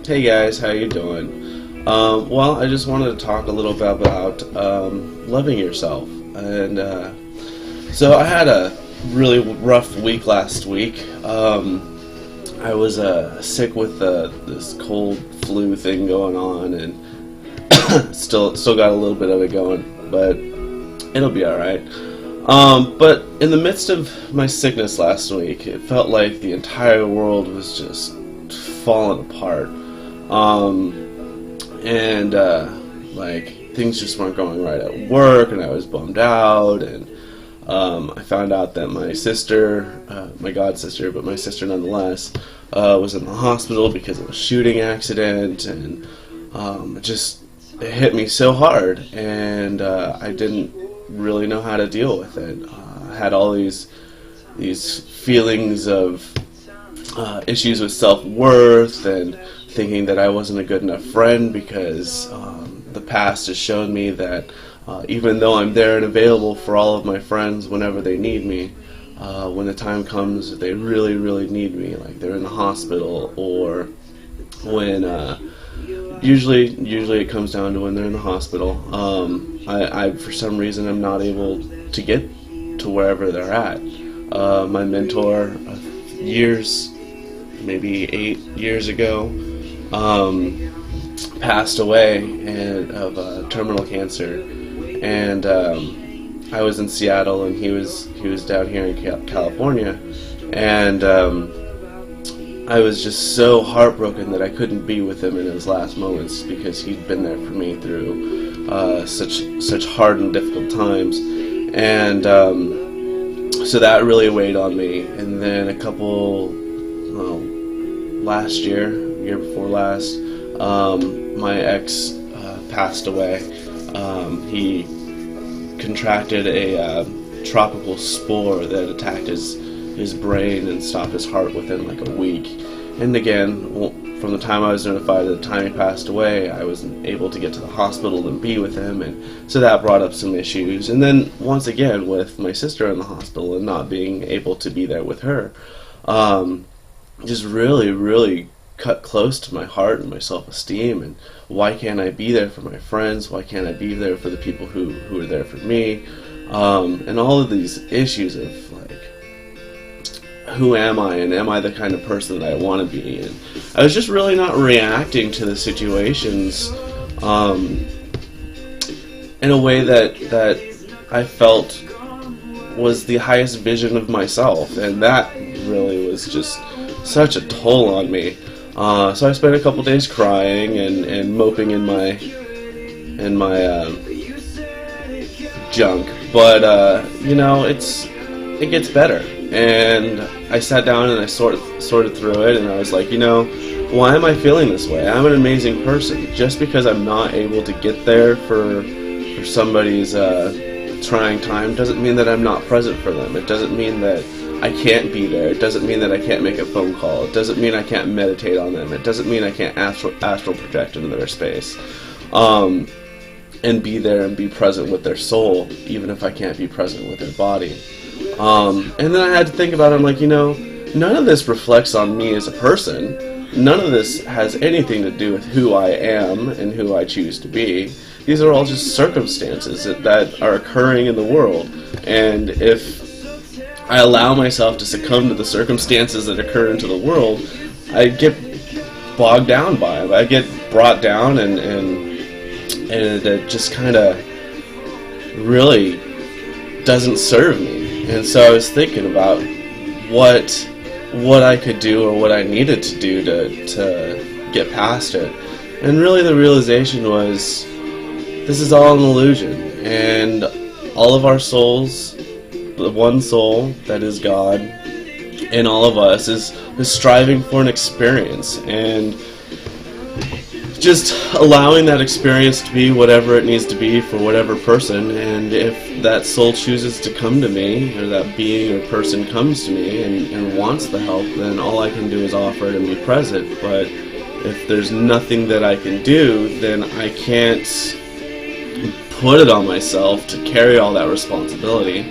Hey guys, how you doing? Well, I just wanted to talk a little bit about loving yourself. And so I had a really rough week last week. I was sick with this cold flu thing going on, and still got a little bit of it going, but it'll be all right. But in the midst of my sickness last week, it felt like the entire world was just falling apart. Like things just weren't going right at work, and I was bummed out, and I found out that my sister, my god sister, but my sister nonetheless, was in the hospital because of a shooting accident, and it hit me so hard, and I didn't really know how to deal with it. I had all these feelings of issues with self-worth, and thinking that I wasn't a good enough friend because the past has shown me that even though I'm there and available for all of my friends whenever they need me, when the time comes that they really, really need me, like they're in the hospital, or when usually it comes down to when they're in the hospital, I for some reason am not able to get to wherever they're at. My mentor, maybe 8 years ago, passed away of terminal cancer, and I was in Seattle, and he was down here in California, and I was just so heartbroken that I couldn't be with him in his last moments, because he'd been there for me through such hard and difficult times, and so that really weighed on me. And then last year before last, my ex passed away. He contracted a tropical spore that attacked his brain and stopped his heart within like a week. And again, from the time I was notified to the time he passed away, I wasn't able to get to the hospital and be with him, and so that brought up some issues. And then once again, with my sister in the hospital and not being able to be there with her, just really, really cut close to my heart and my self-esteem. And why can't I be there for my friends? Why can't I be there for the people who are there for me? And all of these issues of like, who am I, and am I the kind of person that I want to be? And I was just really not reacting to the situations in a way that I felt was the highest vision of myself, and that really was just such a toll on me. So I spent a couple days crying and moping in my junk, but it gets better. And I sat down and I sorted through it, and I was like, why am I feeling this way? I'm an amazing person. Just because I'm not able to get there for somebody's trying time doesn't mean that I'm not present for them. It doesn't mean that I can't be there. It doesn't mean that I can't make a phone call. It doesn't mean I can't meditate on them. It doesn't mean I can't astral project into their space, and be there and be present with their soul, even if I can't be present with their body. And then I had to think about it. I'm like, none of this reflects on me as a person. None of this has anything to do with who I am and who I choose to be. These are all just circumstances that are occurring in the world. And if I allow myself to succumb to the circumstances that occur into the world, I get bogged down by them. I get brought down, and it just kind of really doesn't serve me. And so I was thinking about what I could do, or what I needed to do to get past it. And really the realization was, this is all an illusion, and all of our souls, the one soul that is God in all of us, is striving for an experience, and just allowing that experience to be whatever it needs to be for whatever person. And if that soul chooses to come to me, or that being or person comes to me and wants the help, then all I can do is offer it and be present. But if there's nothing that I can do, then I can't put it on myself to carry all that responsibility.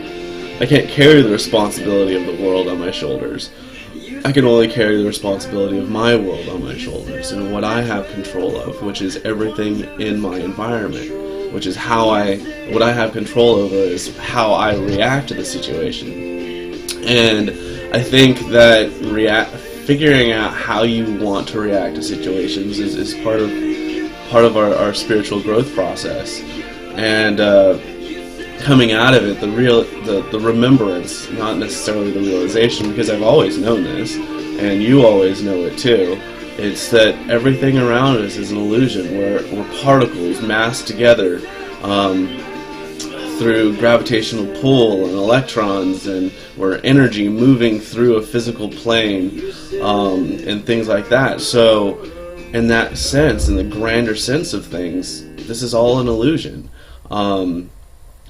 I can't carry the responsibility of the world on my shoulders. I can only carry the responsibility of my world on my shoulders and what I have control of, which is everything in my environment, which is what I have control over is how I react to the situation. And I think that figuring out how you want to react to situations is part of our spiritual growth process. And coming out of it, the remembrance, not necessarily the realization, because I've always known this, and you always know it too. It's that everything around us is an illusion. We're particles massed together through gravitational pull and electrons, and we're energy moving through a physical plane, and things like that. So, in that sense, in the grander sense of things, this is all an illusion.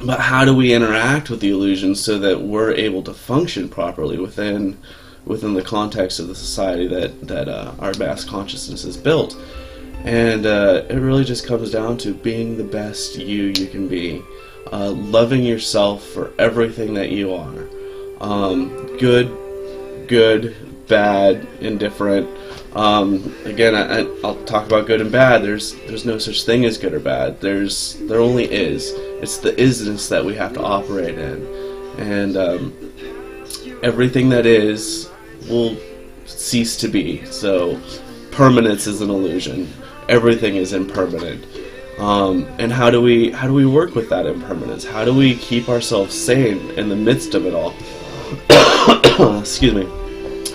But how do we interact with the illusion so that we're able to function properly within the context of the society that our mass consciousness has built? And it really just comes down to being the best you can be, loving yourself for everything that you are, good, bad, indifferent. Again, I'll talk about good and bad. There's no such thing as good or bad. There only is. It's the isness that we have to operate in, and everything that is will cease to be. So permanence is an illusion. Everything is impermanent. And how do we work with that impermanence? How do we keep ourselves sane in the midst of it all? Excuse me.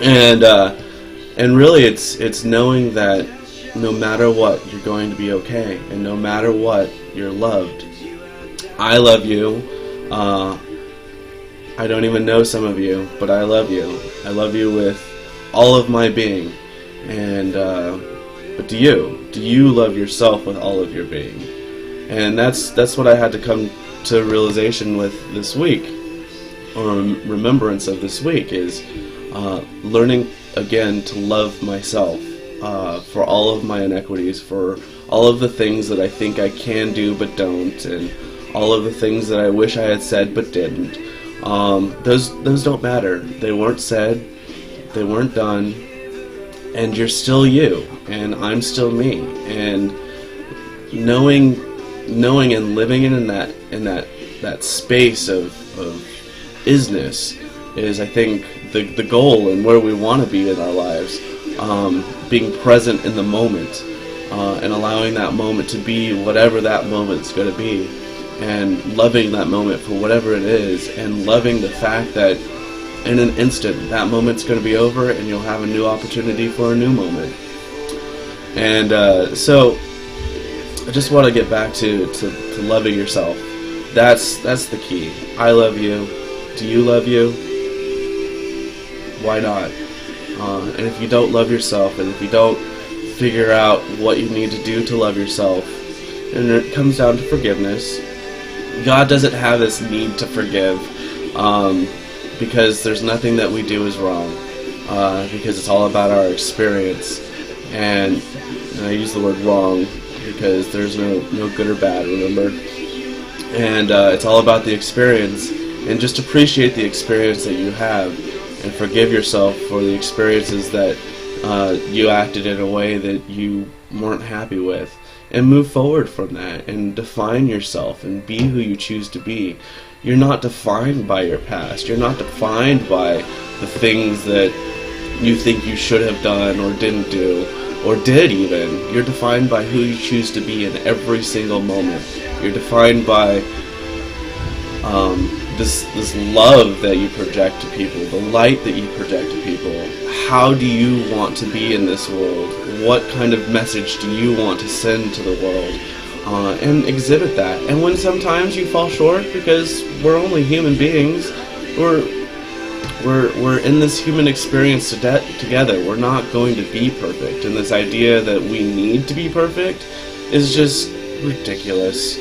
And really, it's knowing that no matter what, you're going to be okay, and no matter what, you're loved. I love you. I don't even know some of you, but I love you. I love you with all of my being. And but do you love yourself with all of your being? And that's what I had to come to realization with this week, or remembrance of this week, is learning again to love myself for all of my inequities, for all of the things that I think I can do but don't, and all of the things that I wish I had said but didn't. Those don't matter. They weren't said, they weren't done, and you're still you, and I'm still me. And knowing and living in that space of isness is, I think, the goal and where we want to be in our lives. Being present in the moment, and allowing that moment to be whatever that moment's going to be, and loving that moment for whatever it is, and loving the fact that in an instant that moment's going to be over and you'll have a new opportunity for a new moment. And so I just want to get back to loving yourself. That's the key. I love you. Do you love you? Why not? And if you don't love yourself, and if you don't figure out what you need to do to love yourself, and it comes down to forgiveness. God doesn't have this need to forgive, because there's nothing that we do is wrong, because it's all about our experience. And I use the word wrong because there's no good or bad, remember? And it's all about the experience, and just appreciate the experience that you have, and forgive yourself for the experiences that you acted in a way that you weren't happy with, and move forward from that, and define yourself, and be who you choose to be. You're not defined by your past. You're not defined by the things that you think you should have done or didn't do, or did even. You're defined by who you choose to be in every single moment. You're defined by this love that you project to people, the light that you project to people. How do you want to be in this world? What kind of message do you want to send to the world? And exhibit that. And when sometimes you fall short, because we're only human beings, we're in this human experience together. We're not going to be perfect, and this idea that we need to be perfect is just ridiculous.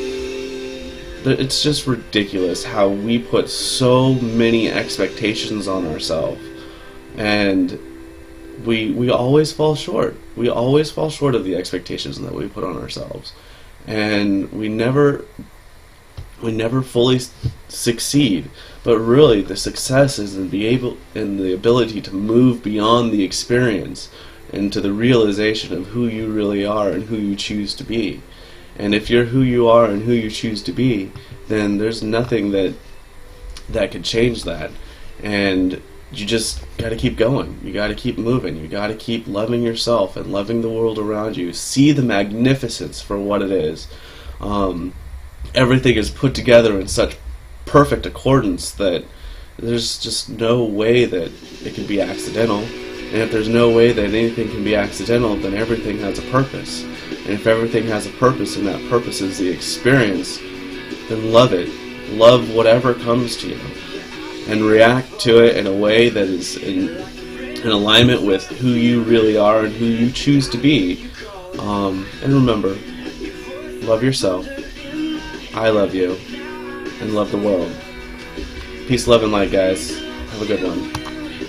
It's just ridiculous how we put so many expectations on ourselves, and we always fall short. We always fall short of the expectations that we put on ourselves, and we never we never fully succeed. But really, the success is in the ability to move beyond the experience into the realization of who you really are and who you choose to be. And if you're who you are and who you choose to be, then there's nothing that could change that. And you just got to keep going. You got to keep moving. You got to keep loving yourself and loving the world around you. See the magnificence for what it is. Everything is put together in such perfect accordance that there's just no way that it can be accidental. And if there's no way that anything can be accidental, then everything has a purpose. And if everything has a purpose, and that purpose is the experience, then love it. Love whatever comes to you. And react to it in a way that is in alignment with who you really are and who you choose to be. And remember, love yourself. I love you. And love the world. Peace, love, and light, guys. Have a good one.